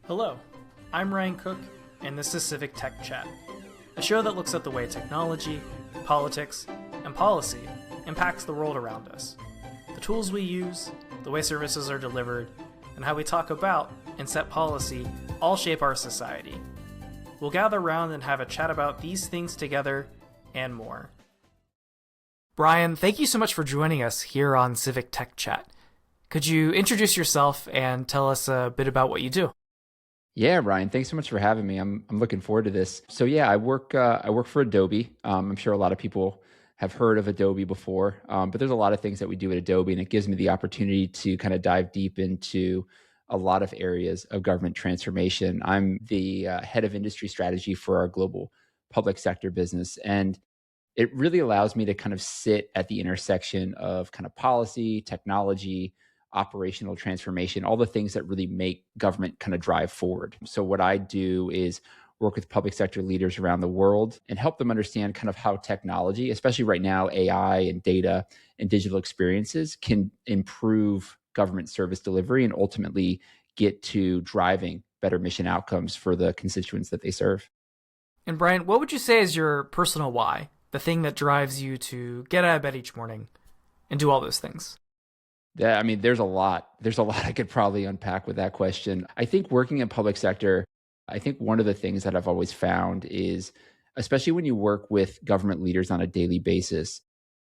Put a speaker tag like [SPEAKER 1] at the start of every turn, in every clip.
[SPEAKER 1] Hello, I'm Ryan Cook, and this is Civic Tech Chat, a show that looks at the way technology, politics, and policy impacts the world around us. The tools we use, the way services are delivered, and how we talk about and set policy all shape our society. We'll gather around and have a chat about these things together and more. Brian, thank you so much for joining us here on Civic Tech Chat. Could you introduce yourself and tell us a bit about what you do?
[SPEAKER 2] Yeah, Ryan, thanks so much for having me. I'm looking forward to this. So yeah, I work for Adobe. I'm sure a lot of people have heard of Adobe before, but there's a lot of things that we do at Adobe, and it gives me the opportunity to kind of dive deep into a lot of areas of government transformation. I'm the head of industry strategy for our global public sector business, and it really allows me to kind of sit at the intersection of kind of policy, technology, operational transformation, all the things that really make government kind of drive forward. So what I do is work with public sector leaders around the world and help them understand kind of how technology, especially right now, AI and data and digital experiences can improve government service delivery and ultimately get to driving better mission outcomes for the constituents that they serve.
[SPEAKER 1] And Brian, what would you say is your personal why? The thing that drives you to get out of bed each morning and do all those things?
[SPEAKER 2] Yeah, I mean, there's a lot. There's a lot I could probably unpack with that question. I think working in public sector, I think one of the things that I've always found is, especially when you work with government leaders on a daily basis,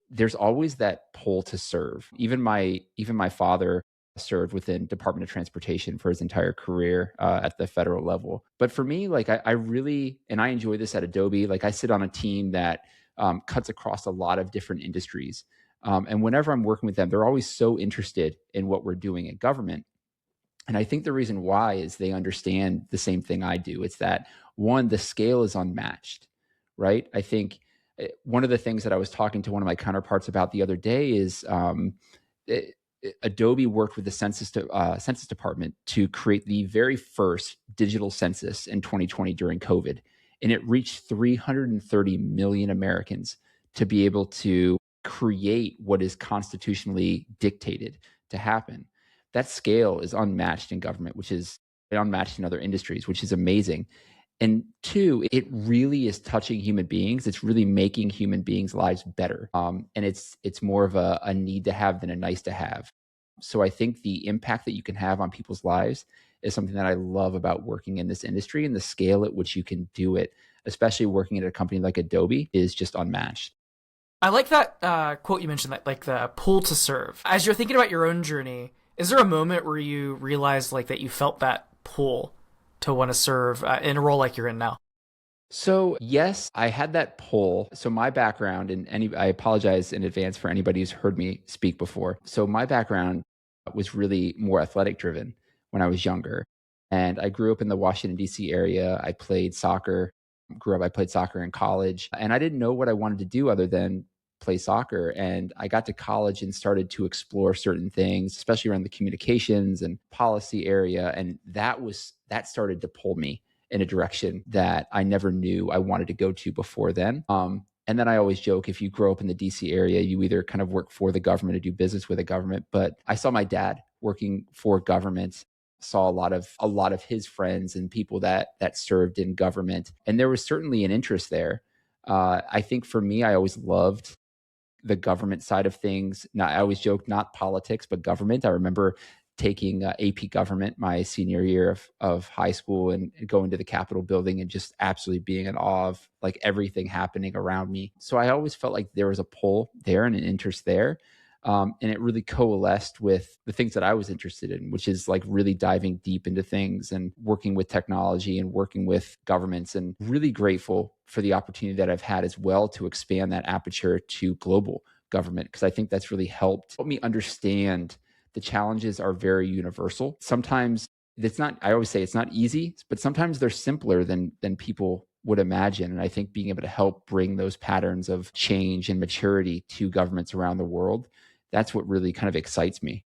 [SPEAKER 2] there's always that pull to serve. Even my father served within Department of Transportation for his entire career at the federal level. But for me, like I really, and I enjoy this at Adobe. Like I sit on a team that cuts across a lot of different industries. And whenever I'm working with them, they're always so interested in what we're doing in government. And I think the reason why is they understand the same thing I do. It's that one, the scale is unmatched, right? I think one of the things that I was talking to one of my counterparts about the other day is it, Adobe worked with the Census Department to create the very first digital census in 2020 during COVID. And it reached 330 million Americans to be able to create what is constitutionally dictated to happen. That scale is unmatched in government, which is unmatched in other industries, which is amazing. And two, it really is touching human beings. It's really making human beings' lives better. And it's more of a need to have than a nice to have. So I think the impact that you can have on people's lives is something that I love about working in this industry, and the scale at which you can do it, especially working at a company like Adobe, is just unmatched.
[SPEAKER 1] I like that quote you mentioned, that like the pull to serve. As you're thinking about your own journey, is there a moment where you realized like that you felt that pull to want to serve in a role like you're in now?
[SPEAKER 2] So yes, I had that pull. So my background, and I apologize in advance for anybody who's heard me speak before. So my background was really more athletic driven when I was younger. And I grew up in the Washington, D.C. area. I played soccer in college, and I didn't know what I wanted to do other than play soccer. And I got to college and started to explore certain things, especially around the communications and policy area. And that started to pull me in a direction that I never knew I wanted to go to before then. And then I always joke, if you grow up in the DC area, you either kind of work for the government or do business with the government. But I saw my dad working for government, saw a lot of his friends and people that served in government. And there was certainly an interest there. I think for me, I always loved the government side of things. Now, I always joke, not politics, but government. I remember taking AP government my senior year of high school and going to the Capitol building and just absolutely being in awe of like everything happening around me. So I always felt like there was a pull there and an interest there. And it really coalesced with the things that I was interested in, which is like really diving deep into things and working with technology and working with governments, and really grateful for the opportunity that I've had as well to expand that aperture to global government, because I think that's really helped me understand the challenges are very universal. Sometimes I always say it's not easy, but sometimes they're simpler than people would imagine. And I think being able to help bring those patterns of change and maturity to governments around the world, that's what really kind of excites me.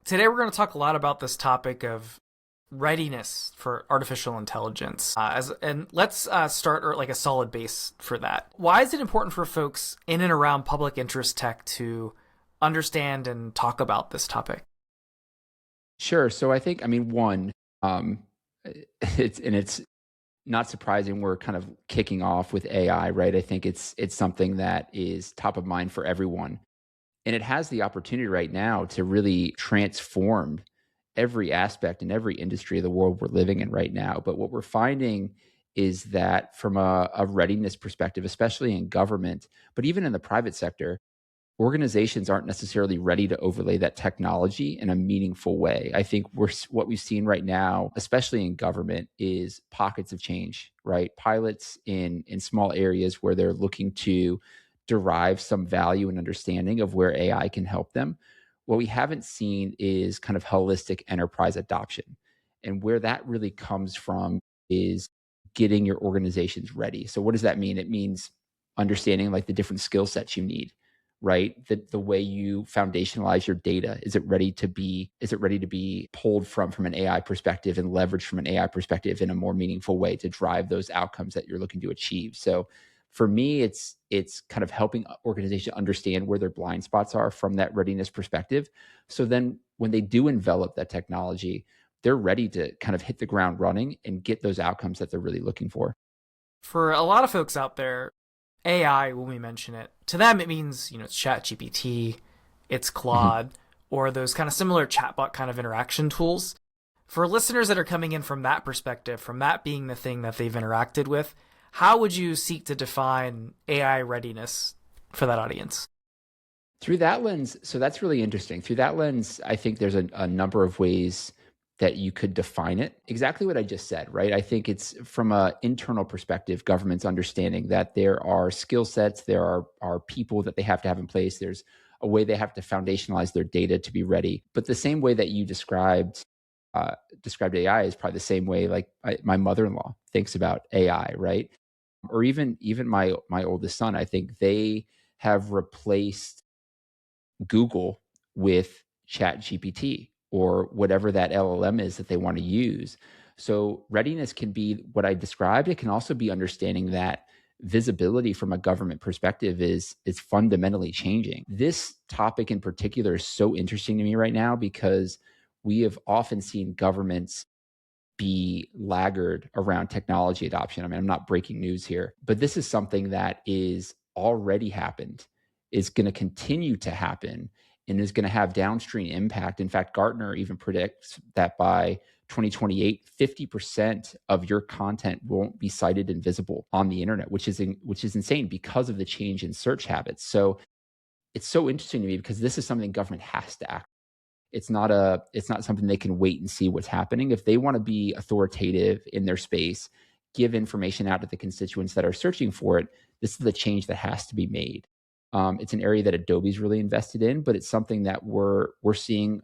[SPEAKER 1] Today we're going to talk a lot about this topic of readiness for artificial intelligence. And let's start like a solid base for that. Why is it important for folks in and around public interest tech to understand and talk about this topic?
[SPEAKER 2] Sure. So I think, I mean, one, it's not surprising we're kind of kicking off with AI, right? I think it's something that is top of mind for everyone. And it has the opportunity right now to really transform every aspect and every industry of the world we're living in right now. But what we're finding is that from a readiness perspective, especially in government, but even in the private sector, organizations aren't necessarily ready to overlay that technology in a meaningful way. I think what we've seen right now, especially in government, is pockets of change, right? Pilots in small areas where they're looking to derive some value and understanding of where AI can help them. What we haven't seen is kind of holistic enterprise adoption. And where that really comes from is getting your organizations ready. So what does that mean? It means understanding like the different skill sets you need, right? The way you foundationalize your data, is it ready to be pulled from an AI perspective and leveraged from an AI perspective in a more meaningful way to drive those outcomes that you're looking to achieve? So for me, it's kind of helping organizations understand where their blind spots are from that readiness perspective. So then when they do envelop that technology, they're ready to kind of hit the ground running and get those outcomes that they're really looking for.
[SPEAKER 1] For a lot of folks out there, AI, when we mention it, to them it means, it's ChatGPT, it's
[SPEAKER 2] Mhm.
[SPEAKER 1] Claude, or those kind of similar chatbot kind of interaction tools. For listeners that are coming in from that perspective, from that being the thing that they've interacted with, how would you seek to define AI readiness for that audience?
[SPEAKER 2] Through that lens, so that's really interesting. Through that lens, I think there's a number of ways that you could define it. Exactly what I just said, right? I think it's from an internal perspective, government's understanding that there are skill sets, there are people that they have to have in place. There's a way they have to foundationalize their data to be ready. But the same way that you described AI is probably the same way like my mother-in-law thinks about AI, right? Or even my oldest son. I think they have replaced Google with Chat GPT or whatever that LLM is that they want to use. So readiness can be what I described. It can also be understanding that visibility from a government perspective is fundamentally changing. This topic in particular is so interesting to me right now because we have often seen governments be laggard around technology adoption. I mean, I'm not breaking news here, but this is something that is already happened, is going to continue to happen, and is going to have downstream impact. In fact, Gartner even predicts that by 2028, 50% of your content won't be cited and visible on the internet, which is insane because of the change in search habits. So it's so interesting to me because this is something government has to act. It's not something they can wait and see what's happening. If they want to be authoritative in their space, give information out to the constituents that are searching for it, this is the change that has to be made. It's an area that Adobe's really invested in, but it's something that we're seeing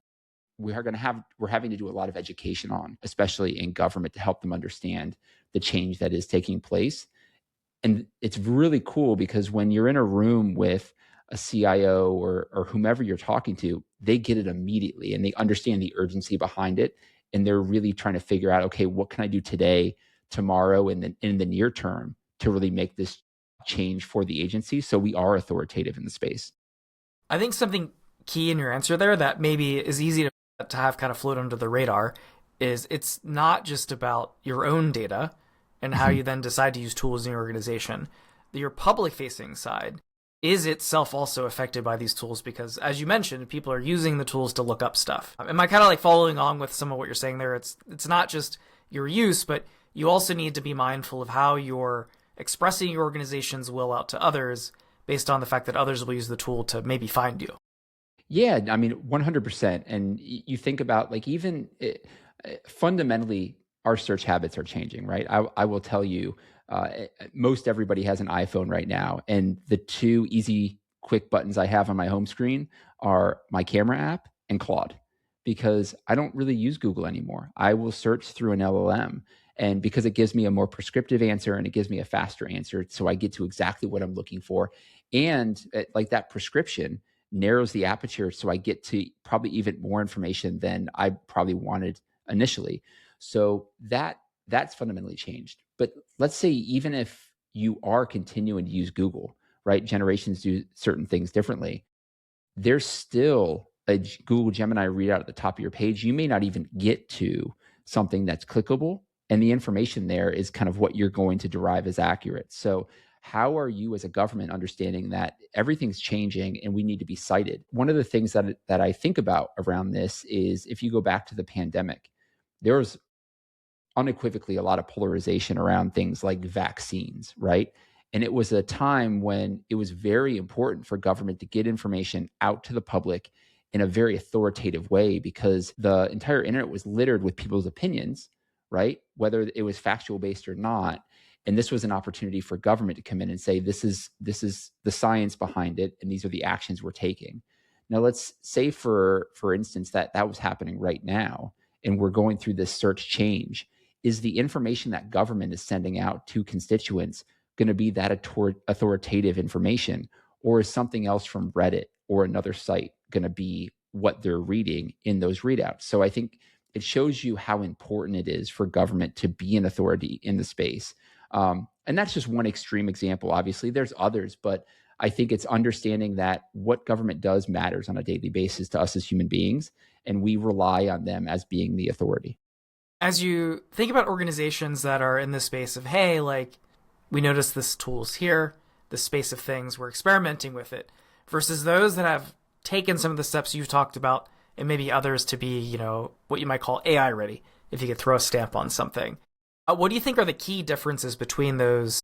[SPEAKER 2] we're having to do a lot of education on, especially in government, to help them understand the change that is taking place. And it's really cool because when you're in a room with a CIO or whomever you're talking to, they get it immediately and they understand the urgency behind it. And they're really trying to figure out, okay, what can I do today, tomorrow, and then in the near term to really make this change for the agency so we are authoritative in the space.
[SPEAKER 1] I think something key in your answer there that maybe is easy to have kind of float under the radar is it's not just about your own data and how you then decide to use tools in your organization. Your public facing side is itself also affected by these tools because, as you mentioned, people are using the tools to look up stuff. Am I kind of like following on with some of what you're saying there? It's not just your use, but you also need to be mindful of how you're expressing your organization's will out to others based on the fact that others will use the tool to maybe find you.
[SPEAKER 2] Yeah, I mean, 100%. And you think about like fundamentally, our search habits are changing, right? I will tell you, most everybody has an iPhone right now. And the two easy, quick buttons I have on my home screen are my camera app and Claude, because I don't really use Google anymore. I will search through an LLM. And because it gives me a more prescriptive answer and it gives me a faster answer, so I get to exactly what I'm looking for. And like that prescription narrows the aperture so I get to probably even more information than I probably wanted initially. So that's fundamentally changed. But let's say even if you are continuing to use Google, right? Generations do certain things differently. There's still a Google Gemini readout at the top of your page. You may not even get to something that's clickable And the information there is kind of what you're going to derive as accurate. So how are you as a government understanding that everything's changing and we need to be cited? One of the things that I think about around this is if you go back to the pandemic, there was unequivocally a lot of polarization around things like vaccines, right? And it was a time when it was very important for government to get information out to the public in a very authoritative way because the entire internet was littered with people's opinions, right? Whether it was factual based or not. And this was an opportunity for government to come in and say, this is the science behind it, and these are the actions we're taking. Now, let's say, for instance, that was happening right now, and we're going through this search change. Is the information that government is sending out to constituents going to be that authoritative information, or is something else from Reddit or another site going to be what they're reading in those readouts? So I think it shows you how important it is for government to be an authority in the space. And that's just one extreme example. Obviously, there's others, but I think it's understanding that what government does matters on a daily basis to us as human beings, and we rely on them as being the authority.
[SPEAKER 1] As you think about organizations that are in the space of, hey, like, we notice this tool's here, this space of things, we're experimenting with it, versus those that have taken some of the steps you've talked about and maybe others to be, what you might call AI ready, if you could throw a stamp on something. What do you think are the key differences between those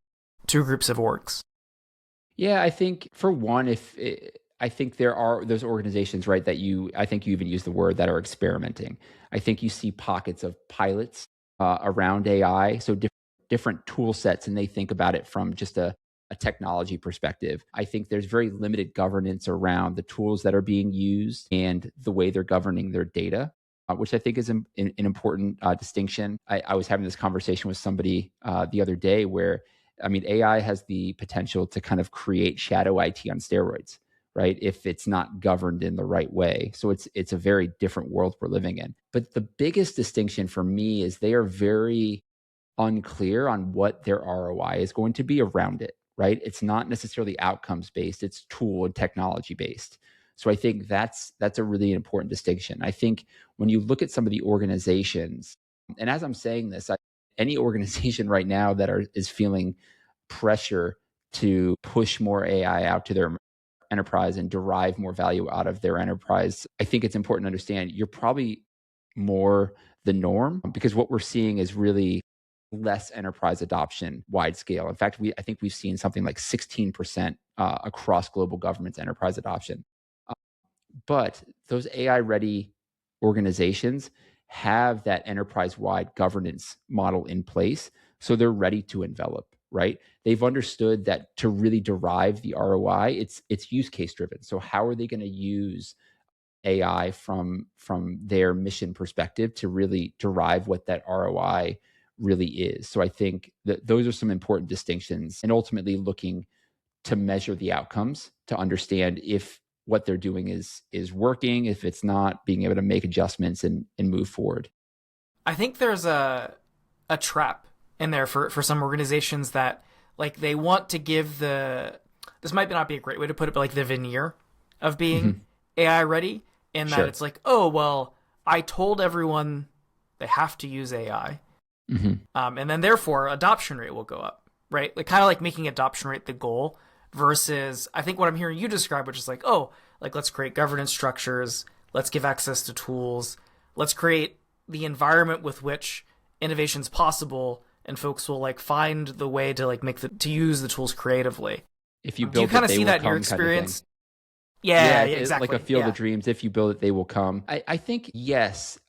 [SPEAKER 1] two groups of orgs?
[SPEAKER 2] Yeah, I think for one, I think there are those organizations, right, I think you even use the word, that are experimenting. I think you see pockets of pilots around AI, so different tool sets, and they think about it from just a technology perspective. I think there's very limited governance around the tools that are being used and the way they're governing their data, which I think is an important distinction. I was having this conversation with somebody the other day where, I mean, AI has the potential to kind of create shadow IT on steroids, right? If it's not governed in the right way. So it's a very different world we're living in. But the biggest distinction for me is they are very unclear on what their ROI is going to be around it, right? It's not necessarily outcomes based, it's tool and technology based. So I think that's a really important distinction. I think when you look at some of the organizations, and as I'm saying this, any organization right now that is feeling pressure to push more AI out to their enterprise and derive more value out of their enterprise, I think it's important to understand you're probably more the norm, because what we're seeing is really less enterprise adoption wide scale. In fact, I think we've seen something like 16% across global governments enterprise adoption. But those AI ready organizations have that enterprise wide governance model in place. So they're ready to envelop, right? They've understood that to really derive the ROI, it's use case driven. So how are they going to use AI from their mission perspective to really derive what that ROI really is? So I think that those are some important distinctions, and ultimately looking to measure the outcomes to understand if what they're doing is working. If it's not, being able to make adjustments and move forward.
[SPEAKER 1] I think there's a trap in there for some organizations that, like, they want to give this might not be a great way to put it, but like the veneer of being AI ready, in that it's like, oh, well, I told everyone they have to use AI. And then therefore adoption rate will go up, right? Like, kind of like making adoption rate the goal, versus I think what I'm hearing you describe, which is like, oh, like, let's create governance structures, let's give access to tools, let's create the environment with which innovation's possible, and folks will like find the way to like to use the tools creatively.
[SPEAKER 2] If you build,
[SPEAKER 1] do you kind
[SPEAKER 2] of
[SPEAKER 1] see that in your experience? Yeah, exactly.
[SPEAKER 2] Like a field of dreams. If you build it, they will come. I think yes,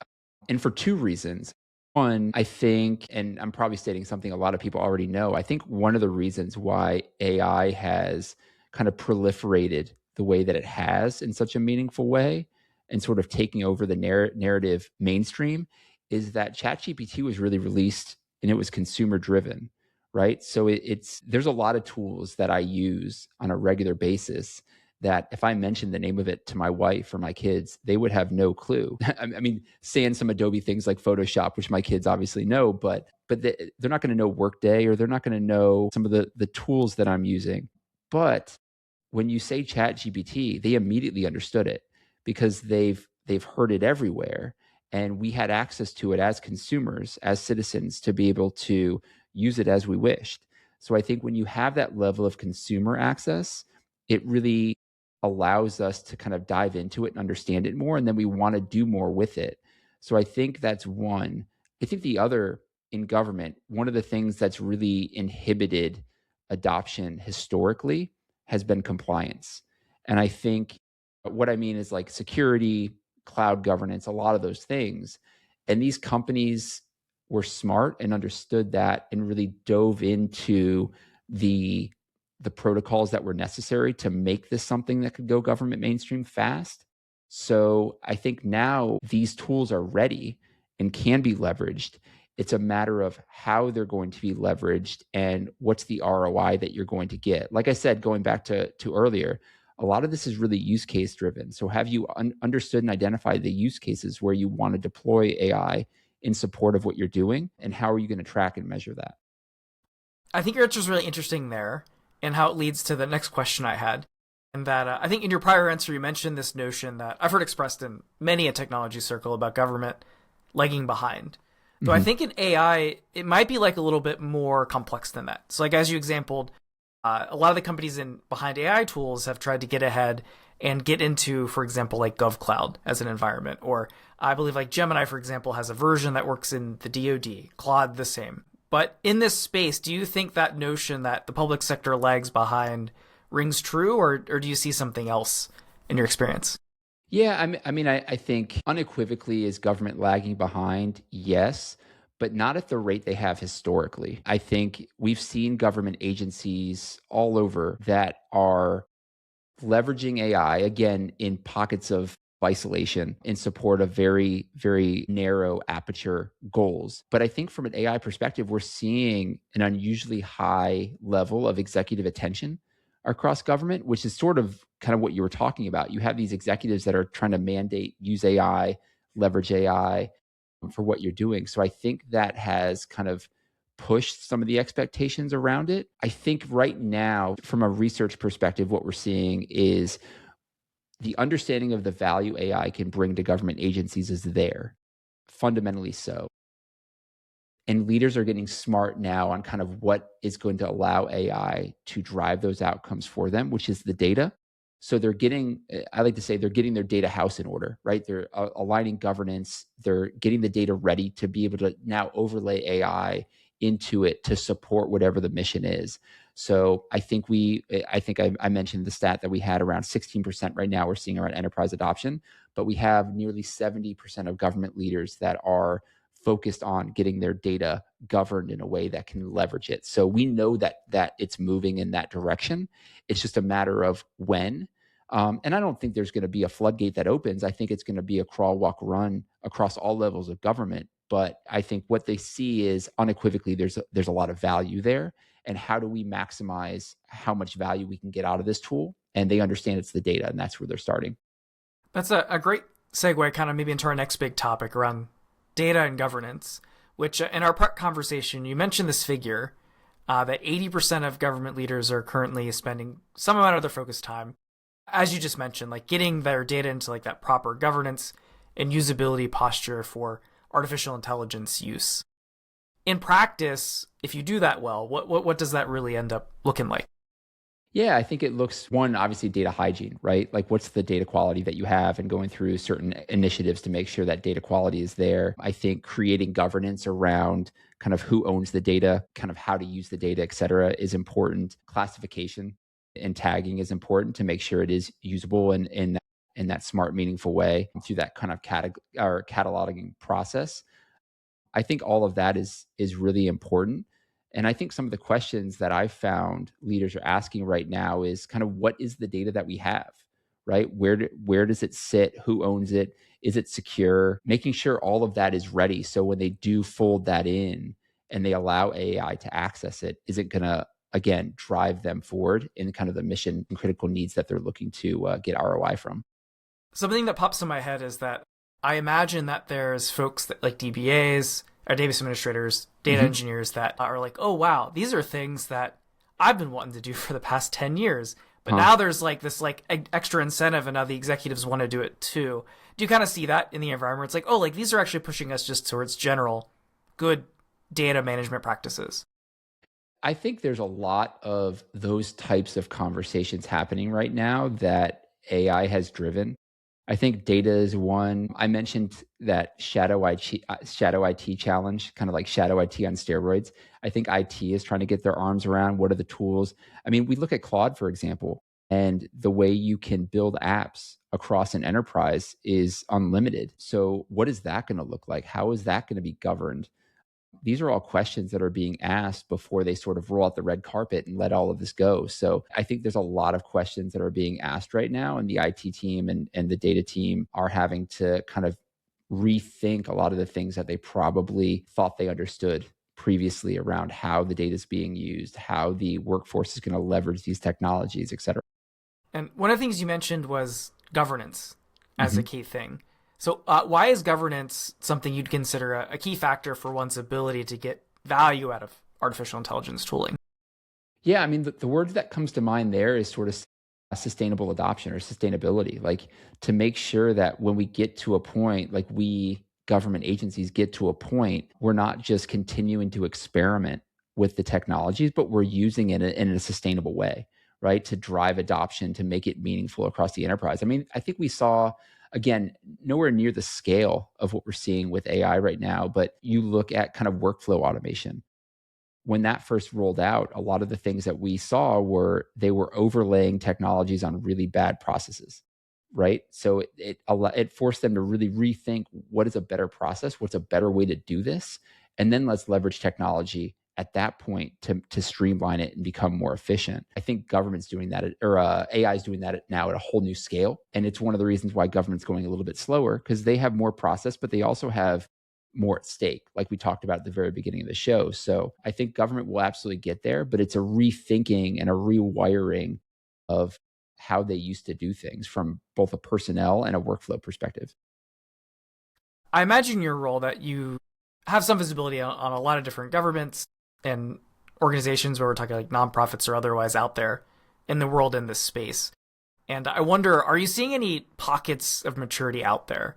[SPEAKER 2] and for two reasons. One, I think, and I'm probably stating something a lot of people already know, I think one of the reasons why AI has kind of proliferated the way that it has in such a meaningful way and sort of taking over the narrative mainstream is that ChatGPT was really released and it was consumer driven, right? So there's a lot of tools that I use on a regular basis that if I mentioned the name of it to my wife or my kids, they would have no clue. I mean, saying some Adobe things like Photoshop, which my kids obviously know, but they're not going to know Workday, or they're not going to know some of the tools that I'm using. But when you say Chat GPT, they immediately understood it because they've heard it everywhere. and we had access to it as consumers, as citizens, to be able to use it as we wished. So I think when you have that level of consumer access, it really allows us to kind of dive into it and understand it more, and then we want to do more with it. So I think that's one. I think the other, in government, one of the things that's really inhibited adoption historically has been compliance. And I think what I mean is like security, cloud governance, a lot of those things. And these companies were smart and understood that and really dove into the protocols that were necessary to make this something that could go government mainstream fast. So I think now these tools are ready and can be leveraged. It's a matter of how they're going to be leveraged and what's the ROI that you're going to get. Like I said, going back to earlier, a lot of this is really use case driven. So have you understood and identified the use cases where you want to deploy AI in support of what you're doing? And how are you going to track and measure that?
[SPEAKER 1] I think your answer is really interesting there, and how it leads to the next question I had. And that I think in your prior answer, you mentioned this notion that I've heard expressed in many a technology circle about government lagging behind. Though I think in AI, it might be like a little bit more complex than that. So like as you exampled, a lot of the companies behind AI tools have tried to get ahead and get into, for example, like GovCloud as an environment. Or I believe like Gemini, for example, has a version that works in the DoD, Claude the same. But in this space, do you think that notion that the public sector lags behind rings true, or do you see something else in your experience?
[SPEAKER 2] Yeah, I think unequivocally is government lagging behind? Yes, but not at the rate they have historically. I think we've seen government agencies all over that are leveraging AI, again, in pockets of isolation in support of very, very narrow aperture goals. But I think from an AI perspective, we're seeing an unusually high level of executive attention across government, which is sort of kind of what you were talking about. You have these executives that are trying to mandate, use AI, leverage AI for what you're doing. So I think that has kind of pushed some of the expectations around it. I think right now, from a research perspective, what we're seeing is the understanding of the value AI can bring to government agencies is there, fundamentally so. And leaders are getting smart now on kind of what is going to allow AI to drive those outcomes for them, which is the data. So they're getting, I like to say, they're getting their data house in order, right? They're aligning governance. They're getting the data ready to be able to now overlay AI into it to support whatever the mission is. So I think I mentioned the stat that we had around 16% right now we're seeing around enterprise adoption, but we have nearly 70% of government leaders that are focused on getting their data governed in a way that can leverage it. So we know that it's moving in that direction. It's just a matter of when. And I don't think there's going to be a floodgate that opens. I think it's going to be a crawl, walk, run across all levels of government. But I think what they see is unequivocally there's a lot of value there. And how do we maximize how much value we can get out of this tool? And they understand it's the data, and that's where they're starting.
[SPEAKER 1] That's a great segue kind of maybe into our next big topic around data and governance, which in our conversation, you mentioned this figure that 80% of government leaders are currently spending some amount of their focused time, as you just mentioned, like getting their data into like that proper governance and usability posture for artificial intelligence use. In practice, if you do that well, what does that really end up looking like?
[SPEAKER 2] Yeah, I think it looks, one, obviously data hygiene, right? Like what's the data quality that you have, and going through certain initiatives to make sure that data quality is there. I think creating governance around kind of who owns the data, kind of how to use the data, et cetera, is important. Classification and tagging is important to make sure it is usable and in that smart, meaningful way through that kind of cataloging process. I think all of that is really important. And I think some of the questions that I've found leaders are asking right now is kind of what is the data that we have, right? Where does it sit? Who owns it? Is it secure? Making sure all of that is ready. So when they do fold that in and they allow AI to access it, is it going to, again, drive them forward in kind of the mission and critical needs that they're looking to get ROI from?
[SPEAKER 1] Something that pops in my head is that I imagine that there's folks that like DBAs, or database administrators, data engineers that are like, oh, wow, these are things that I've been wanting to do for the past 10 years, But now there's like this like extra incentive, and now the executives want to do it too. Do you kind of see that in the environment? It's like, oh, like these are actually pushing us just towards general good data management practices.
[SPEAKER 2] I think there's a lot of those types of conversations happening right now that AI has driven. I think data is one. I mentioned that shadow IT challenge, kind of like shadow IT on steroids. I think IT is trying to get their arms around what are the tools. I mean, we look at Claude, for example, and the way you can build apps across an enterprise is unlimited. So what is that going to look like? How is that going to be governed? These are all questions that are being asked before they sort of roll out the red carpet and let all of this go. So I think there's a lot of questions that are being asked right now, and the IT team and the data team are having to kind of rethink a lot of the things that they probably thought they understood previously around how the data is being used, how the workforce is going to leverage these technologies, et cetera.
[SPEAKER 1] And one of the things you mentioned was governance as a key thing. So why is governance something you'd consider a key factor for one's ability to get value out of artificial intelligence tooling?
[SPEAKER 2] Yeah, I mean, the word that comes to mind there is sort of sustainable adoption or sustainability, like to make sure that when we get to a point, like we government agencies get to a point, we're not just continuing to experiment with the technologies, but we're using it in a sustainable way, right? To drive adoption, to make it meaningful across the enterprise. I mean, I think we saw, again, nowhere near the scale of what we're seeing with AI right now, but you look at kind of workflow automation. When that first rolled out, a lot of the things that we saw were they were overlaying technologies on really bad processes, right? So it forced them to really rethink what is a better process, what's a better way to do this, and then let's leverage technology at that point to streamline it and become more efficient. I think government's doing that, or AI is doing that now at a whole new scale, and it's one of the reasons why government's going a little bit slower because they have more process, but they also have more at stake, like we talked about at the very beginning of the show. So I think government will absolutely get there, but it's a rethinking and a rewiring of how they used to do things from both a personnel and a workflow perspective.
[SPEAKER 1] I imagine your role that you have some visibility on a lot of different governments and organizations where we're talking like nonprofits or otherwise out there in the world in this space. And I wonder, are you seeing any pockets of maturity out there?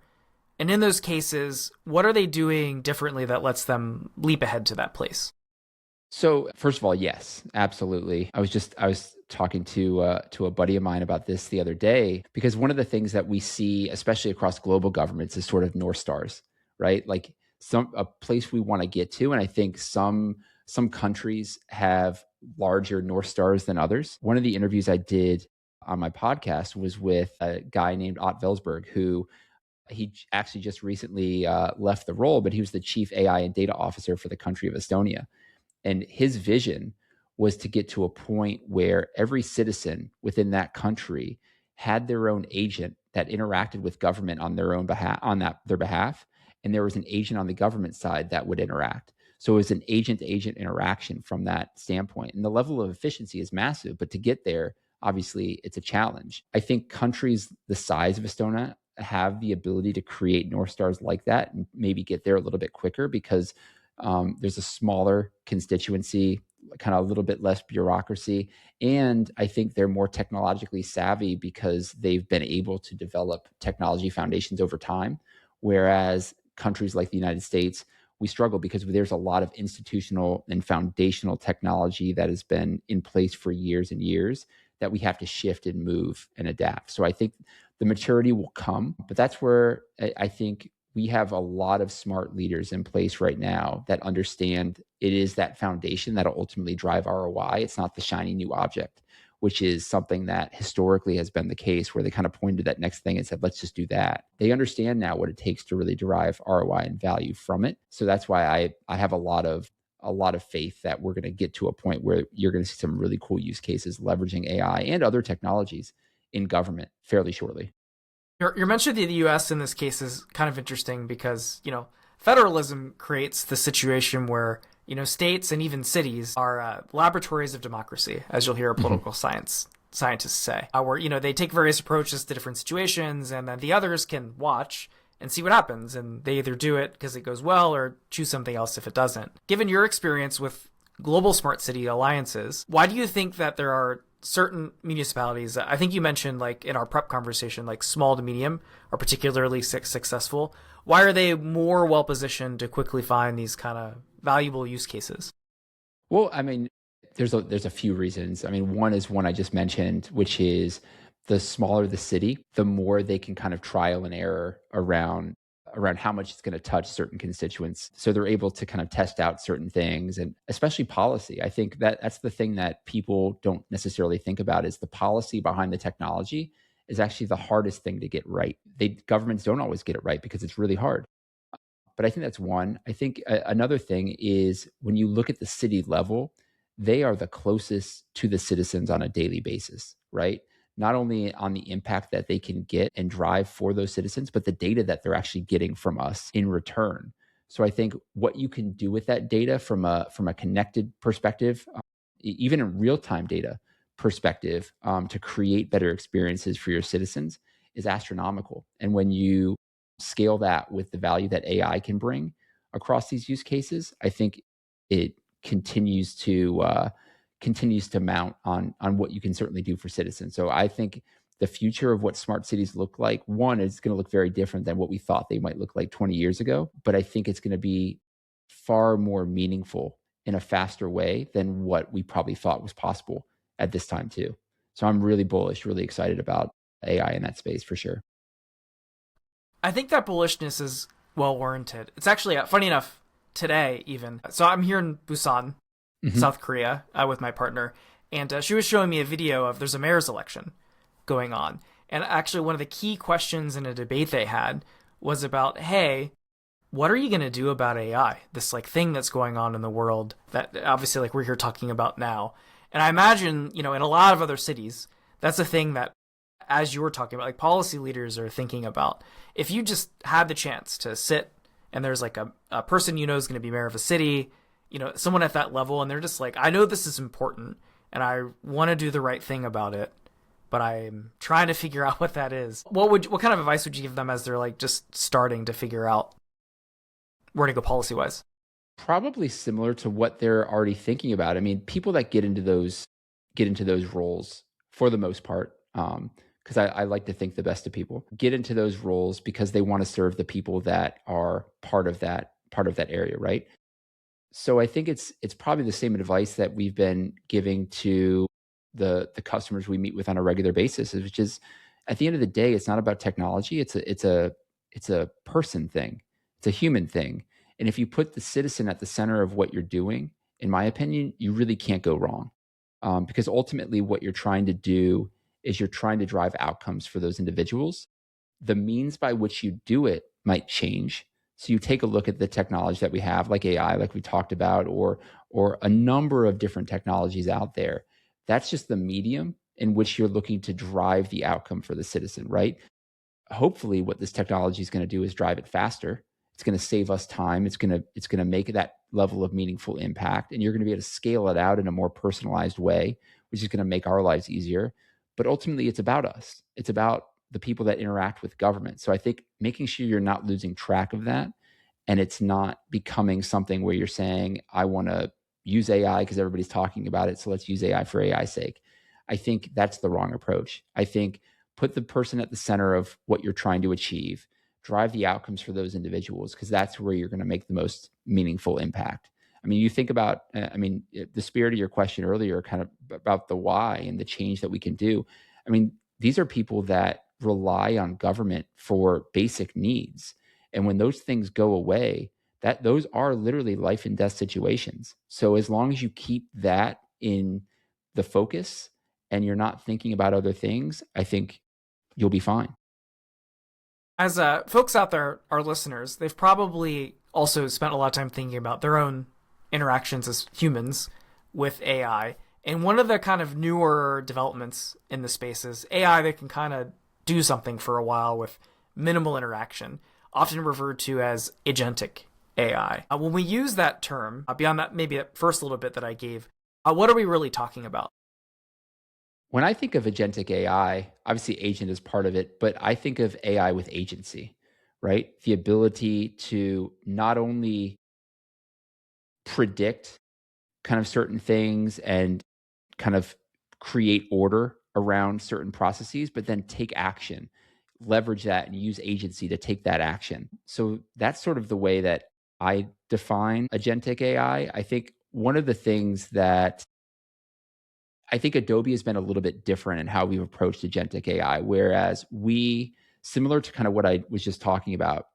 [SPEAKER 1] And in those cases, what are they doing differently that lets them leap ahead to that place?
[SPEAKER 2] So first of all, yes, absolutely. I was talking to a buddy of mine about this the other day because one of the things that we see, especially across global governments, is sort of North Stars, right? Like a place we want to get to, and I think some countries have larger North Stars than others. One of the interviews I did on my podcast was with a guy named Ott Velsberg, who he actually just recently left the role, but he was the chief AI and data officer for the country of Estonia. And his vision was to get to a point where every citizen within that country had their own agent that interacted with government on their own behalf, their behalf, and there was an agent on the government side that would interact. So it was an agent-to-agent interaction from that standpoint. And the level of efficiency is massive, but to get there, obviously, it's a challenge. I think countries the size of Estonia have the ability to create North Stars like that and maybe get there a little bit quicker because there's a smaller constituency, kind of a little bit less bureaucracy. And I think they're more technologically savvy because they've been able to develop technology foundations over time. Whereas countries like the United States, we struggle because there's a lot of institutional and foundational technology that has been in place for years and years that we have to shift and move and adapt. So I think the maturity will come, but that's where I think we have a lot of smart leaders in place right now that understand it is that foundation that'll ultimately drive ROI. It's not the shiny new object, which is something that historically has been the case where they kind of pointed to that next thing and said, let's just do that. They understand now what it takes to really derive ROI and value from it. So that's why I have a lot of faith that we're going to get to a point where you're going to see some really cool use cases leveraging AI and other technologies in government fairly shortly.
[SPEAKER 1] Your mention of the US in this case is kind of interesting because, federalism creates the situation where, states and even cities are laboratories of democracy, as you'll hear political scientists say, where, they take various approaches to different situations and then the others can watch and see what happens. And they either do it because it goes well or choose something else if it doesn't. Given your experience with global smart city alliances, why do you think that there are certain municipalities, I think you mentioned like in our prep conversation, like small to medium are particularly successful. Why are they more well positioned to quickly find these kind of valuable use cases?
[SPEAKER 2] Well, I mean, there's a few reasons. I mean, one is one I just mentioned, which is the smaller the city, the more they can kind of trial and error around how much it's going to touch certain constituents. So they're able to kind of test out certain things, and especially policy. I think that that's the thing that people don't necessarily think about is the policy behind the technology is actually the hardest thing to get right. Governments don't always get it right because it's really hard. But I think that's one. I think another thing is when you look at the city level, they are the closest to the citizens on a daily basis, right? Not only on the impact that they can get and drive for those citizens, but the data that they're actually getting from us in return. So I think what you can do with that data from a connected perspective, even in real time data perspective, to create better experiences for your citizens is astronomical. And when you scale that with the value that AI can bring across these use cases, I think it continues to mount on what you can certainly do for citizens. So I think the future of what smart cities look like, one, is going to look very different than what we thought they might look like 20 years ago. But I think it's going to be far more meaningful in a faster way than what we probably thought was possible at this time too. So I'm really bullish, really excited about AI in that space for sure.
[SPEAKER 1] I think that bullishness is well warranted. It's actually funny enough today even. So I'm here in Busan,
[SPEAKER 2] Hmm.
[SPEAKER 1] South Korea, with my partner, and she was showing me a video of there's a mayor's election going on, and actually one of the key questions in a debate they had was about, hey, what are you going to do about AI? This like thing that's going on in the world that obviously like we're here talking about now. And I imagine, in a lot of other cities, that's a thing that as you were talking about, like policy leaders are thinking about. If you just had the chance to sit and there's like a person is going to be mayor of a city, someone at that level, and they're just like, I know this is important and I want to do the right thing about it, but I'm trying to figure out what that is. What kind of advice would you give them as they're like just starting to figure out where to go policy wise?
[SPEAKER 2] Probably similar to what they're already thinking about. I mean, people that get into those roles for the most part, because I like to think the best of people, get into those roles because they want to serve the people that are part of that area, right? So I think it's probably the same advice that we've been giving to the customers we meet with on a regular basis, which is at the end of the day, it's not about technology. It's a person thing. It's a human thing. And if you put the citizen at the center of what you're doing, in my opinion, you really can't go wrong. Because ultimately, what you're trying to do is you're trying to drive outcomes for those individuals. The means by which you do it might change. So you take a look at the technology that we have, like AI, like we talked about, or a number of different technologies out there. That's just the medium in which you're looking to drive the outcome for the citizen, right? Hopefully what this technology is going to do is drive it faster. It's going to save us time. It's going to make that level of meaningful impact, and you're going to be able to scale it out in a more personalized way, which is going to make our lives easier. But ultimately it's about us. It's about the people that interact with government. So I think making sure you're not losing track of that, and it's not becoming something where you're saying, I want to use AI because everybody's talking about it, so let's use AI for AI's sake. I think that's the wrong approach. I think put the person at the center of what you're trying to achieve, drive the outcomes for those individuals, because that's where you're going to make the most meaningful impact. I mean, you think about, the spirit of your question earlier, kind of about the why and the change that we can do. I mean, these are people that rely on government for basic needs. And when those things go away, that those are literally life and death situations. So as long as you keep that in the focus and you're not thinking about other things, I think you'll be fine.
[SPEAKER 1] As folks out there, our listeners, they've probably also spent a lot of time thinking about their own interactions as humans with AI. And one of the kind of newer developments in the space is AI that can kind of do something for a while with minimal interaction, often referred to as agentic AI. When we use that term, beyond that, maybe that first little bit that I gave, what are we really talking about?
[SPEAKER 2] When I think of agentic AI, obviously agent is part of it, but I think of AI with agency, right? The ability to not only predict kind of certain things and kind of create order around certain processes, but then take action, leverage that and use agency to take that action. So that's sort of the way that I define agentic AI. I think one of the things that I think Adobe has been a little bit different in how we've approached agentic AI, whereas we, similar to kind of what I was just talking about,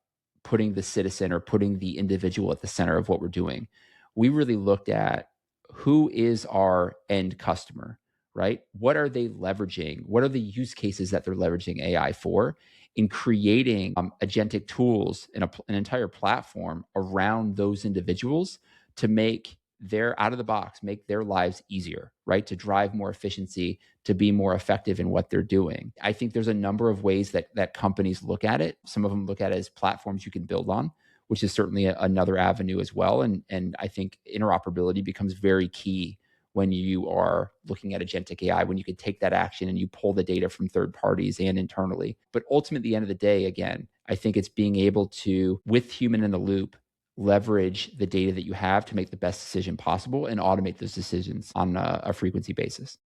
[SPEAKER 2] putting the citizen or putting the individual at the center of what we're doing, we really looked at who is our end customer, right? What are they leveraging? What are the use cases that they're leveraging AI for? In creating agentic tools in an entire platform around those individuals to make their out of the box, make their lives easier, right? To drive more efficiency, to be more effective in what they're doing. I think there's a number of ways that companies look at it. Some of them look at it as platforms you can build on, which is certainly another avenue as well. And I think interoperability becomes very key when you are looking at agentic AI, when you can take that action and you pull the data from third parties and internally. But ultimately, at the end of the day, again, I think it's being able to, with human in the loop, leverage the data that you have to make the best decision possible and automate those decisions on a frequency basis.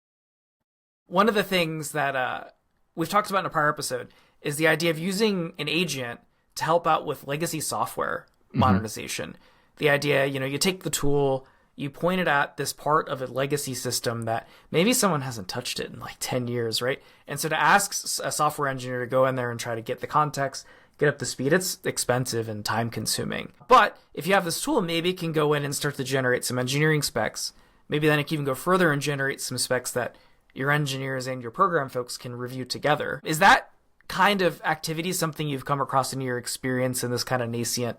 [SPEAKER 1] One of the things that we've talked about in a prior episode is the idea of using an agent to help out with legacy software modernization. Mm-hmm. The idea, you take the tool, you point it at this part of a legacy system that maybe someone hasn't touched it in like 10 years, right? And so to ask a software engineer to go in there and try to get the context, get up to speed, it's expensive and time consuming. But if you have this tool, maybe it can go in and start to generate some engineering specs. Maybe then it can even go further and generate some specs that your engineers and your program folks can review together. Is that kind of activity something you've come across in your experience in this kind of nascent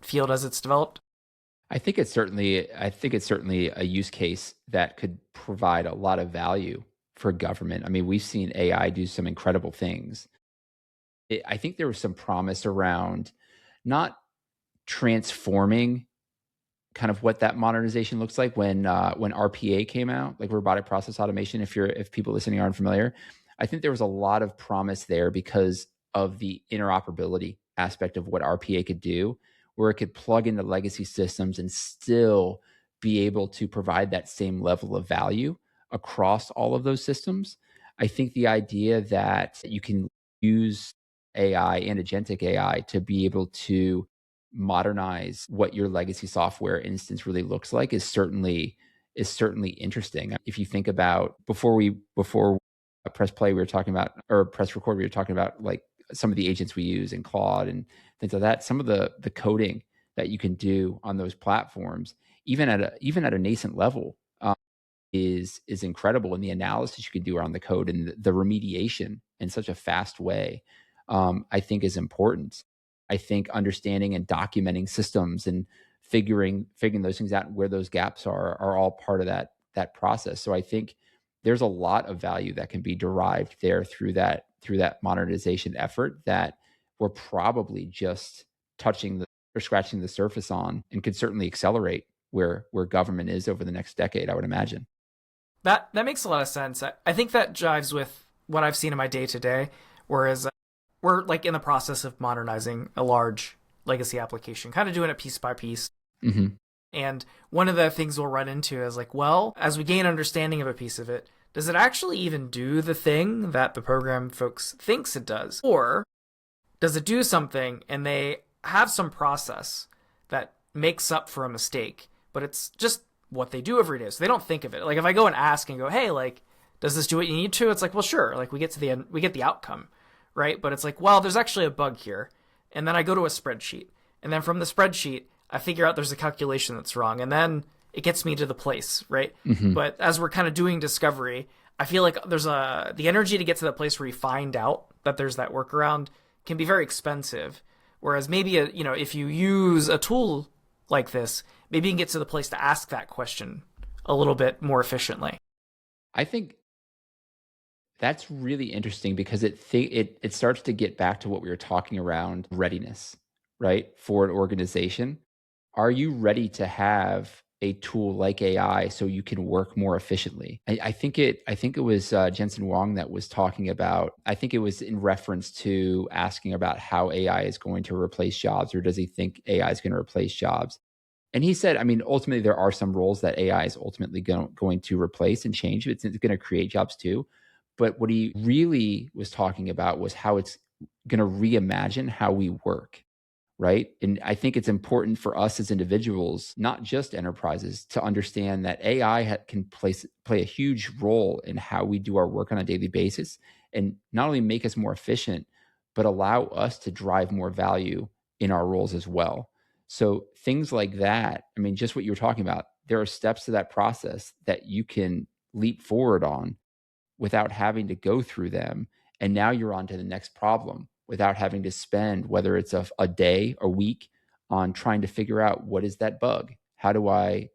[SPEAKER 1] field as it's developed?
[SPEAKER 2] I think it's certainly a use case that could provide a lot of value for government. I mean, we've seen AI do some incredible things. I think there was some promise around not transforming kind of what that modernization looks like when RPA came out, like robotic process automation. If people listening aren't familiar, I think there was a lot of promise there because of the interoperability aspect of what RPA could do, where it could plug into legacy systems and still be able to provide that same level of value across all of those systems. I think the idea that you can use AI and agentic AI to be able to modernize what your legacy software instance really looks like is certainly interesting. If you think about before press play, we were talking about, or press record, we were talking about like some of the agents we use in Claude and things like that. Some of the coding that you can do on those platforms, even at a nascent level, is incredible. And the analysis you can do around the code and the remediation in such a fast way, I think is important. I think understanding and documenting systems and figuring those things out and where those gaps are all part of that process. So I think there's a lot of value that can be derived there through that modernization effort that we're probably just touching or scratching the surface on, and could certainly accelerate where government is over the next decade, I would imagine.
[SPEAKER 1] That makes a lot of sense. I think that jives with what I've seen in my day-to-day, whereas we're like in the process of modernizing a large legacy application, kind of doing it piece by piece.
[SPEAKER 2] Mm-hmm.
[SPEAKER 1] And one of the things we'll run into is like, well, as we gain understanding of a piece of it, does it actually even do the thing that the program folks thinks it does? Or does it do something and they have some process that makes up for a mistake, but it's just what they do every day, so they don't think of it. Like if I go and ask and go, hey, like, does this do what you need to? It's like, well, sure. Like we get to the end, we get the outcome, right? But it's like, well, there's actually a bug here. And then I go to a spreadsheet. And then from the spreadsheet, I figure out there's a calculation that's wrong. And then it gets me to the place, right?
[SPEAKER 2] Mm-hmm.
[SPEAKER 1] But as we're kind of doing discovery, I feel like there's the energy to get to the place where you find out that there's that workaround can be very expensive. Whereas maybe, if you use a tool like this, maybe you can get to the place to ask that question a little bit more efficiently.
[SPEAKER 2] I think that's really interesting because it starts to get back to what we were talking around readiness, right? For an organization. Are you ready to have a tool like AI so you can work more efficiently? I think it was Jensen Huang that was talking about, I think it was in reference to asking about how AI is going to replace jobs, or does he think AI is going to replace jobs? And he said, I mean, ultimately, there are some roles that AI is ultimately going to replace and change. It's going to create jobs too. But what he really was talking about was how it's going to reimagine how we work, right? And I think it's important for us as individuals, not just enterprises, to understand that AI can play a huge role in how we do our work on a daily basis, and not only make us more efficient, but allow us to drive more value in our roles as well. So things like that, I mean, just what you were talking about, there are steps to that process that you can leap forward on without having to go through them. And now you're on to the next problem without having to spend, whether it's a day, a week, on trying to figure out what is that bug? How do I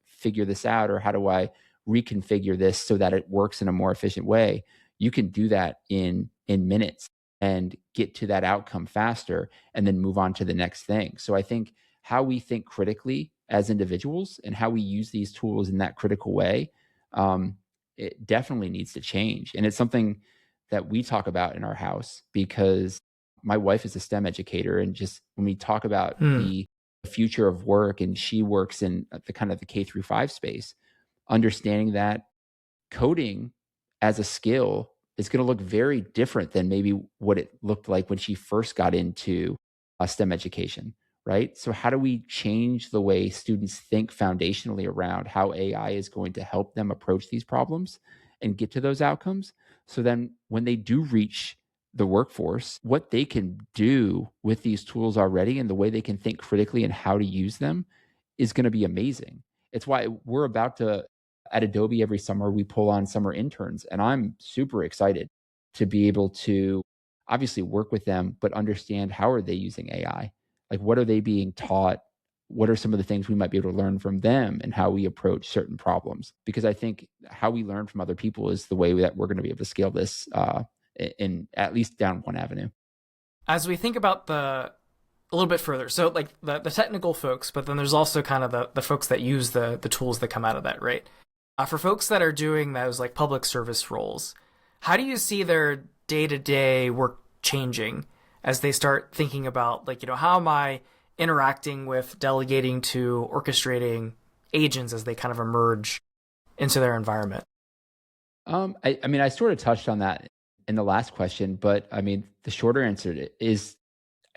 [SPEAKER 2] figure this out? Or how do I reconfigure this so that it works in a more efficient way? You can do that in minutes and get to that outcome faster and then move on to the next thing. So I think how we think critically as individuals and how we use these tools in that critical way, it definitely needs to change. And it's something that we talk about in our house because my wife is a STEM educator. And just when we talk about
[SPEAKER 1] Hmm.
[SPEAKER 2] the future of work, and she works in the kind of the K-5 space, understanding that coding as a skill is going to look very different than maybe what it looked like when she first got into STEM education, right? So, how do we change the way students think foundationally around how AI is going to help them approach these problems and get to those outcomes? So then, when they do reach the workforce, what they can do with these tools already and the way they can think critically and how to use them is going to be amazing. It's why we're about to, at Adobe, every summer, we pull on summer interns. And I'm super excited to be able to obviously work with them, but understand how are they using AI? Like, what are they being taught? What are some of the things we might be able to learn from them and how we approach certain problems? Because I think how we learn from other people is the way that we're going to be able to scale this in at least down one avenue.
[SPEAKER 1] As we think about a little bit further, so like the technical folks, but then there's also kind of the folks that use the tools that come out of that, right? For folks that are doing those like public service roles, how do you see their day-to-day work changing as they start thinking about, like, how am I interacting with, delegating to, orchestrating agents as they kind of emerge into their environment?
[SPEAKER 2] I mean, I sort of touched on that in the last question, but I mean, the shorter answer is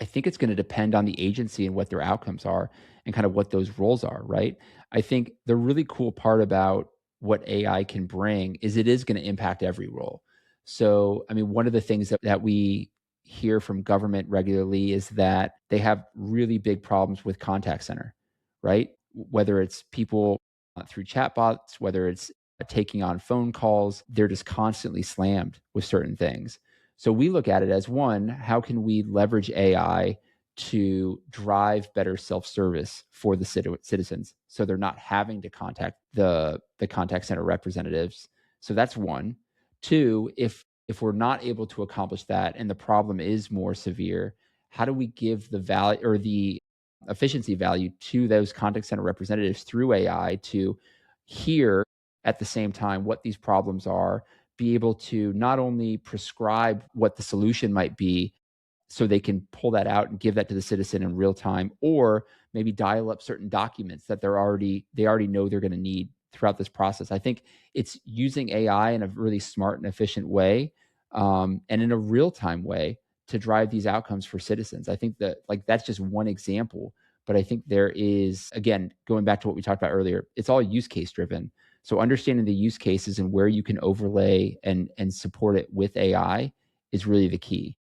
[SPEAKER 2] I think it's going to depend on the agency and what their outcomes are and kind of what those roles are, right? I think the really cool part about what AI can bring is it is going to impact every role. So, I mean, one of the things that we hear from government regularly is that they have really big problems with contact center, right? Whether it's people through chatbots, whether it's taking on phone calls, they're just constantly slammed with certain things. So we look at it as one, how can we leverage AI to drive better self-service for the citizens so they're not having to contact the contact center representatives. So that's one. Two, if we're not able to accomplish that and the problem is more severe, how do we give the value or the efficiency value to those contact center representatives through AI to hear at the same time what these problems are, be able to not only prescribe what the solution might be so they can pull that out and give that to the citizen in real time, or maybe dial up certain documents that they already know they're going to need throughout this process. I think it's using AI in a really smart and efficient way, and in a real time way to drive these outcomes for citizens. I think that, like, that's just one example, but I think there is, again, going back to what we talked about earlier, it's all use case driven. So understanding the use cases and where you can overlay and support it with AI is really the key.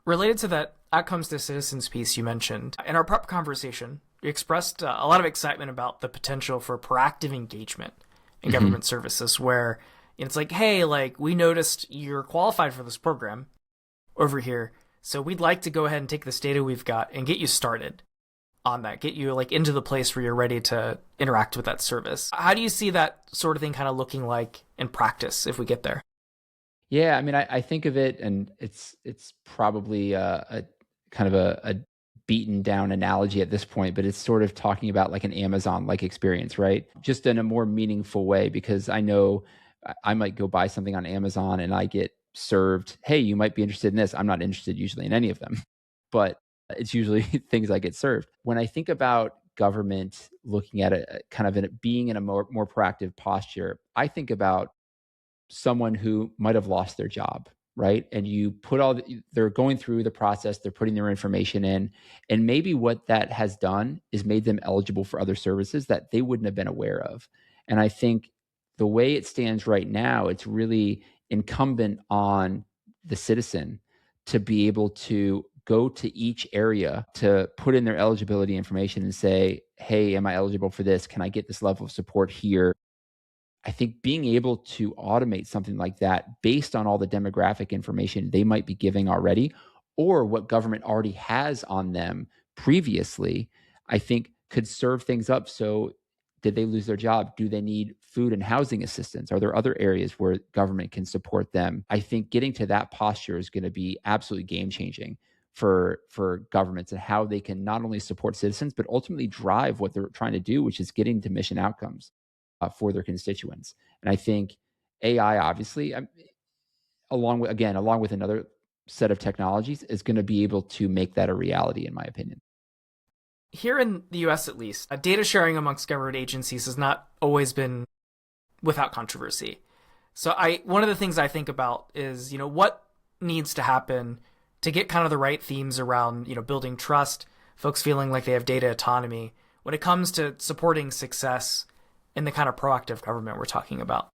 [SPEAKER 1] Related to that outcomes to citizens piece you mentioned, in our prep conversation, you expressed a lot of excitement about the potential for proactive engagement in
[SPEAKER 2] Mhm.
[SPEAKER 1] government services where it's like, hey, like, we noticed you're qualified for this program over here, so we'd like to go ahead and take this data we've got and get you started on that, get you like into the place where you're ready to interact with that service. How do you see that sort of thing kind of looking like in practice if we get there?
[SPEAKER 2] Yeah, I mean, I think of it, and it's probably a kind of a beaten down analogy at this point, but it's sort of talking about like an Amazon like experience, right? Just in a more meaningful way, because I know I might go buy something on Amazon and I get served, hey, you might be interested in this. I'm not interested usually in any of them, but it's usually things I get served. When I think about government looking at it kind of being in a more proactive posture, I think about someone who might have lost their job, right? And you put they're going through the process, they're putting their information in, and maybe what that has done is made them eligible for other services that they wouldn't have been aware of. And I think the way it stands right now, it's really incumbent on the citizen to be able to go to each area to put in their eligibility information and say, hey, am I eligible for this? Can I get this level of support here? I think being able to automate something like that based on all the demographic information they might be giving already, or what government already has on them previously, I think could serve things up. So, did they lose their job? Do they need food and housing assistance? Are there other areas where government can support them? I think getting to that posture is going to be absolutely game changing for governments and how they can not only support citizens, but ultimately drive what they're trying to do, which is getting to mission outcomes for their constituents. And I think AI, obviously, along with another set of technologies, is going to be able to make that a reality, in my opinion.
[SPEAKER 1] Here in the US, at least, data sharing amongst government agencies has not always been without controversy. So one of the things I think about is, what needs to happen to get kind of the right themes around, building trust, folks feeling like they have data autonomy when it comes to supporting success in the kind of proactive government we're talking about.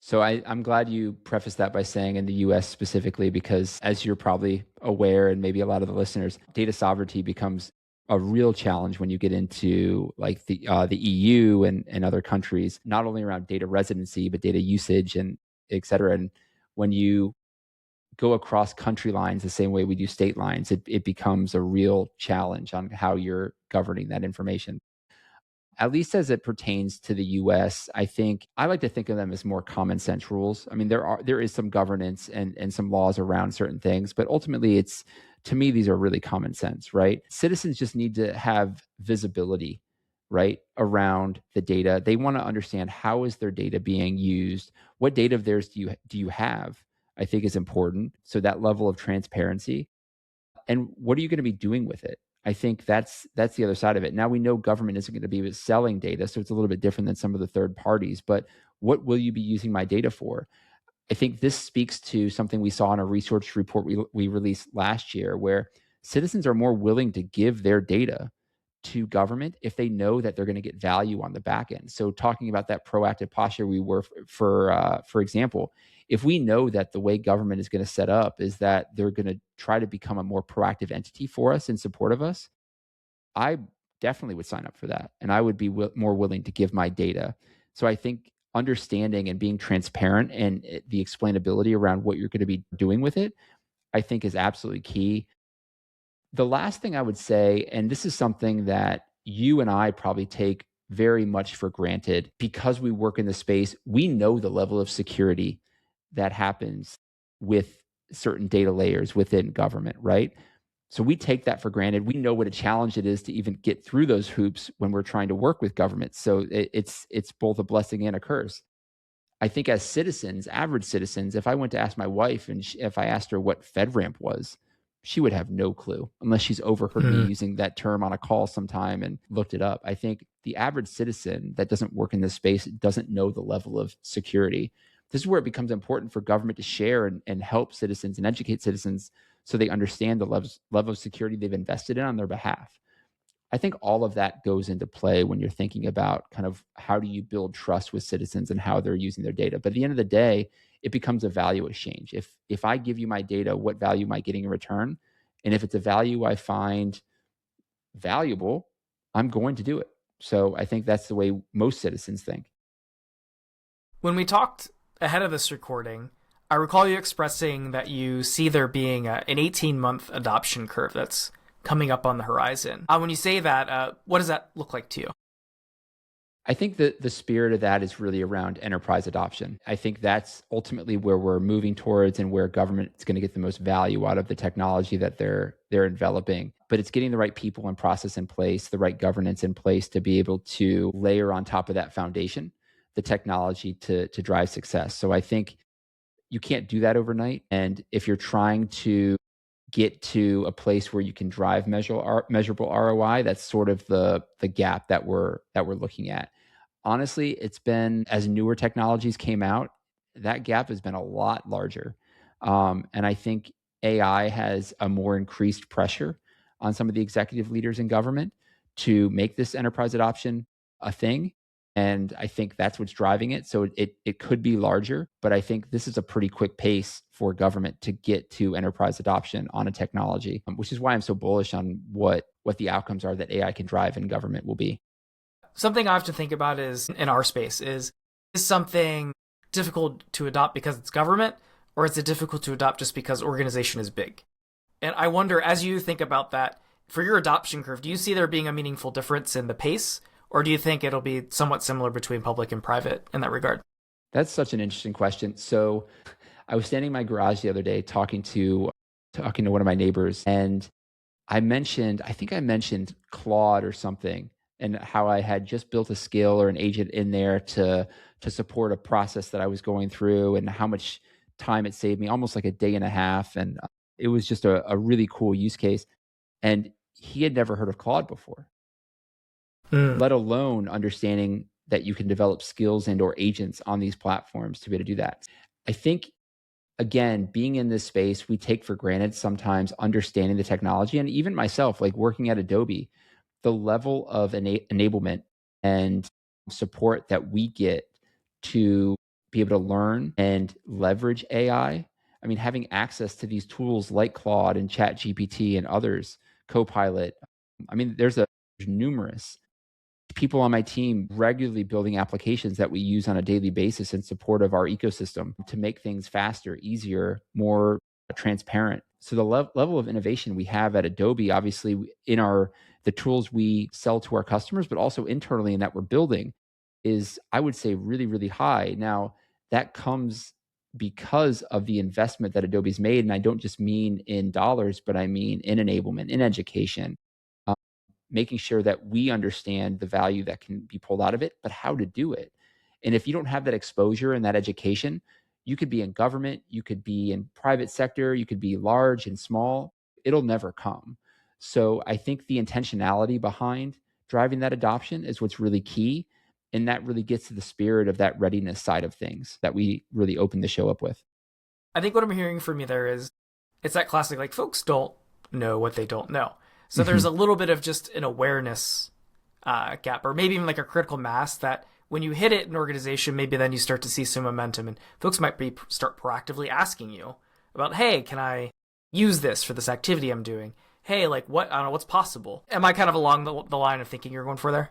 [SPEAKER 2] So I'm glad you prefaced that by saying in the US specifically, because as you're probably aware, and maybe a lot of the listeners, data sovereignty becomes a real challenge when you get into like the EU and other countries, not only around data residency, but data usage and et cetera. And when you go across country lines the same way we do state lines, it becomes a real challenge on how you're governing that information. At least as it pertains to the US, I like to think of them as more common sense rules. I mean, there is some governance and some laws around certain things, but ultimately to me, these are really common sense, right? Citizens just need to have visibility, right, around the data. They want to understand, how is their data being used? What data of theirs do you have? I think is important. So that level of transparency. And what are you going to be doing with it? I think that's the other side of it. Now we know government isn't going to be selling data, so it's a little bit different than some of the third parties. But what will you be using my data for? I think this speaks to something we saw in a research report we released last year, where citizens are more willing to give their data to government if they know that they're going to get value on the back end. So talking about that proactive posture, we were for example, if we know that the way government is going to set up is that they're going to try to become a more proactive entity for us in support of us, I definitely would sign up for that, and I would be more willing to give my data. So I think understanding and being transparent and the explainability around what you're going to be doing with it, I think is absolutely key. The last thing I would say, and this is something that you and I probably take very much for granted because we work in the space, we know the level of security that happens with certain data layers within government, right? So we take that for granted. We know what a challenge it is to even get through those hoops when we're trying to work with government. So it's both a blessing and a curse. I think as citizens, average citizens, if I went to ask my wife and if I asked her what FedRAMP was, she would have no clue unless she's overheard me using that term on a call sometime and looked it up. I think the average citizen that doesn't work in this space doesn't know the level of security. This is where it becomes important for government to share and help citizens and educate citizens so they understand the level of security they've invested in on their behalf. I think all of that goes into play when you're thinking about kind of how do you build trust with citizens and how they're using their data. But at the end of the day, it becomes a value exchange. If I give you my data, what value am I getting in return? And if it's a value I find valuable, I'm going to do it. So I think that's the way most citizens think.
[SPEAKER 1] When we talked ahead of this recording, I recall you expressing that you see there being an 18-month adoption curve that's coming up on the horizon. When you say that, what does that look like to you?
[SPEAKER 2] I think that the spirit of that is really around enterprise adoption. I think that's ultimately where we're moving towards and where government is going to get the most value out of the technology that they're enveloping. But it's getting the right people and process in place, the right governance in place to be able to layer on top of that foundation the technology to drive success. So I think you can't do that overnight. And if you're trying to get to a place where you can drive measurable ROI, that's sort of the gap that we're looking at. Honestly, it's been, as newer technologies came out, that gap has been a lot larger. And I think AI has a more increased pressure on some of the executive leaders in government to make this enterprise adoption a thing. And I think that's what's driving it. So it could be larger, but I think this is a pretty quick pace for government to get to enterprise adoption on a technology, which is why I'm so bullish on what the outcomes are that AI can drive in government will be.
[SPEAKER 1] Something I have to think about is in our space is something difficult to adopt because it's government, or is it difficult to adopt just because organization is big? And I wonder, as you think about that, for your adoption curve, do you see there being a meaningful difference in the pace, or do you think it'll be somewhat similar between public and private in that regard?
[SPEAKER 2] That's such an interesting question. So I was standing in my garage the other day talking to one of my neighbors, and I think I mentioned Claude or something, and how I had just built a skill or an agent in there to support a process that I was going through, and how much time it saved me, almost like a day and a half. And it was just a really cool use case. And he had never heard of Claude before, let alone understanding that you can develop skills and or agents on these platforms to be able to do that. I think, again, being in this space, we take for granted sometimes understanding the technology. And even myself, like working at Adobe, the level of enablement and support that we get to be able to learn and leverage AI. I mean, having access to these tools like Claude and ChatGPT and others, Copilot. I mean, there's numerous people on my team regularly building applications that we use on a daily basis in support of our ecosystem to make things faster, easier, more transparent. So the level of innovation we have at Adobe, obviously in the tools we sell to our customers, but also internally and that we're building, is, I would say, really, really high. Now, that comes because of the investment that Adobe's made. And I don't just mean in dollars, but I mean in enablement, in education, making sure that we understand the value that can be pulled out of it, but how to do it. And if you don't have that exposure and that education, you could be in government, you could be in private sector, you could be large and small, it'll never come. So I think the intentionality behind driving that adoption is what's really key. And that really gets to the spirit of that readiness side of things that we really opened the show up with.
[SPEAKER 1] I think what I'm hearing from you there is it's that classic, like, folks don't know what they don't know. So there's a little bit of just an awareness gap, or maybe even like a critical mass that when you hit it in an organization, maybe then you start to see some momentum, and folks might start proactively asking you about, hey, can I use this for this activity I'm doing? Hey, like, what, I don't know, what's possible? Am I kind of along the line of thinking you're going for there?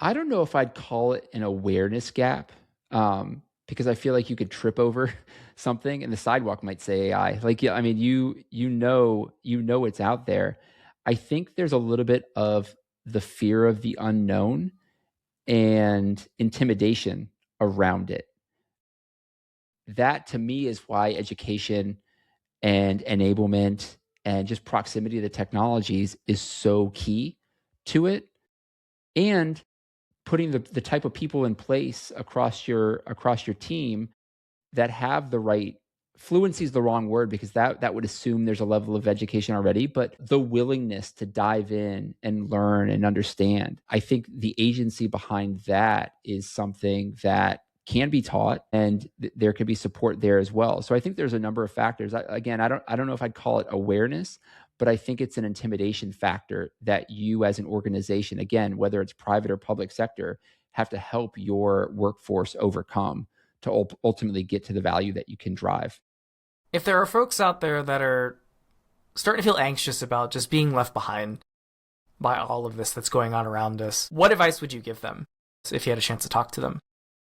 [SPEAKER 2] I don't know if I'd call it an awareness gap, because I feel like you could trip over something and the sidewalk might say AI. Like, yeah, I mean, you know it's out there. I think there's a little bit of the fear of the unknown and intimidation around it. That, to me, is why education and enablement and just proximity to the technologies is so key to it. And putting the type of people in place across your team that have the right fluency, is the wrong word, because that would assume there's a level of education already, but the willingness to dive in and learn and understand. I think the agency behind that is something that can be taught, and there could be support there as well. So I think there's a number of factors. I don't know if I'd call it awareness, but I think it's an intimidation factor that you as an organization, again, whether it's private or public sector, have to help your workforce overcome to ultimately get to the value that you can drive.
[SPEAKER 1] If there are folks out there that are starting to feel anxious about just being left behind by all of this that's going on around us, what advice would you give them if you had a chance to talk to them?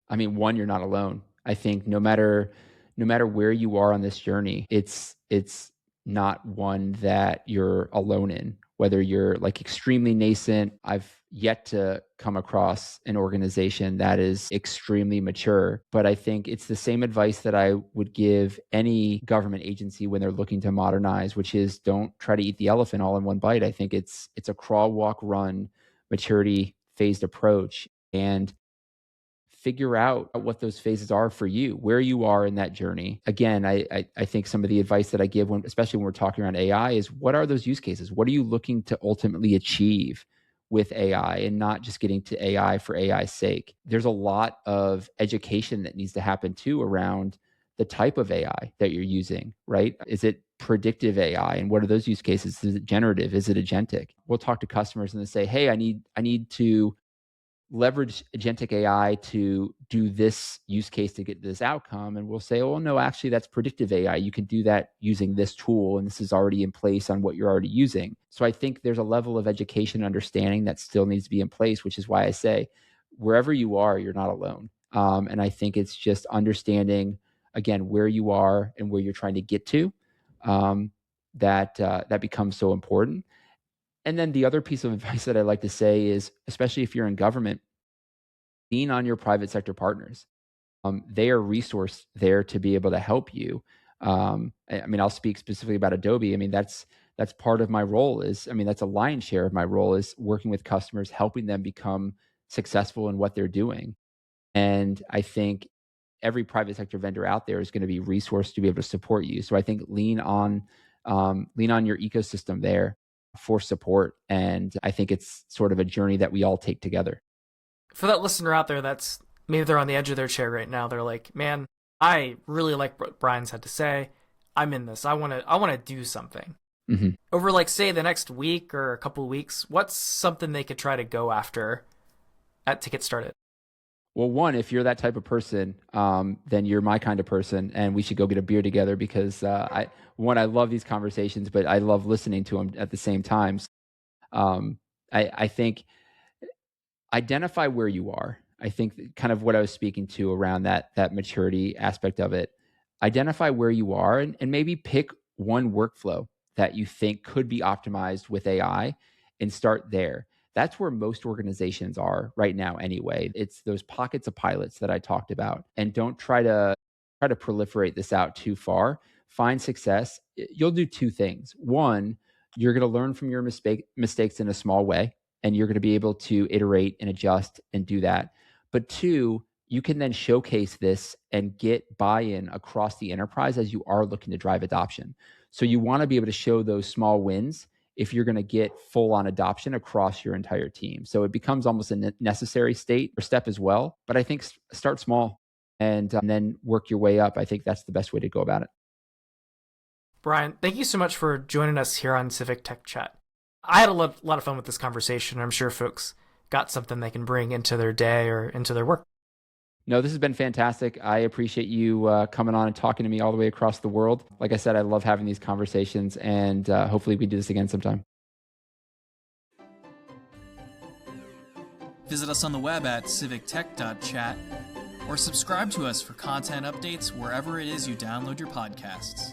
[SPEAKER 2] I mean, one, you're not alone. I think no matter where you are on this journey, it's not one that you're alone in. Whether you're like extremely nascent, I've yet to come across an organization that is extremely mature. But I think it's the same advice that I would give any government agency when they're looking to modernize, which is don't try to eat the elephant all in one bite. I think it's a crawl, walk, run, maturity phased approach. And figure out what those phases are for you, where you are in that journey. Again, I think some of the advice that I give, especially when we're talking around AI, is what are those use cases? What are you looking to ultimately achieve with AI, and not just getting to AI for AI's sake? There's a lot of education that needs to happen too around the type of AI that you're using, right? Is it predictive AI? And what are those use cases? Is it generative? Is it agentic? We'll talk to customers and they say, hey, I need to leverage agentic AI to do this use case to get this outcome. And we'll say, oh, no, actually, that's predictive AI. You can do that using this tool, and this is already in place on what you're already using. So I think there's a level of education understanding that still needs to be in place, which is why I say, wherever you are, you're not alone. And I think it's just understanding, again, where you are and where you're trying to get to, that becomes so important. And then the other piece of advice that I like to say is, especially if you're in government, lean on your private sector partners. They are resourced there to be able to help you. I mean, I'll speak specifically about Adobe. I mean, that's part of my role that's a lion's share of my role, is working with customers, helping them become successful in what they're doing. And I think every private sector vendor out there is going to be resourced to be able to support you. So I think lean on your ecosystem there for support. And I think it's sort of a journey that we all take together.
[SPEAKER 1] For that listener out there that's maybe they're on the edge of their chair right now, they're like, man, I really like what Brian's had to say. I'm in this. I want to do something.
[SPEAKER 2] Mm-hmm.
[SPEAKER 1] Over, like, say, the next week or a couple of weeks, what's something they could try to go after to get started?
[SPEAKER 2] Well, one, if you're that type of person, then you're my kind of person, and we should go get a beer together, because I love these conversations, but I love listening to them at the same time. I think identify where you are. I think kind of what I was speaking to around that maturity aspect of it. Identify where you are, and maybe pick one workflow that you think could be optimized with AI and start there. That's where most organizations are right now anyway. It's those pockets of pilots that I talked about. And don't try to proliferate this out too far. Find success. You'll do two things. One, you're going to learn from your mistakes in a small way, and you're going to be able to iterate and adjust and do that. But two, you can then showcase this and get buy-in across the enterprise as you are looking to drive adoption. So you want to be able to show those small wins if you're going to get full-on adoption across your entire team. So it becomes almost a necessary state or step as well. But I think start small and then work your way up. I think that's the best way to go about it.
[SPEAKER 1] Brian, thank you so much for joining us here on Civic Tech Chat. I had a lot of fun with this conversation. I'm sure folks got something they can bring into their day or into their work.
[SPEAKER 2] No, this has been fantastic. I appreciate you coming on and talking to me all the way across the world. Like I said, I love having these conversations, and hopefully we can do this again sometime.
[SPEAKER 3] Visit us on the web at civictech.chat or subscribe to us for content updates wherever it is you download your podcasts.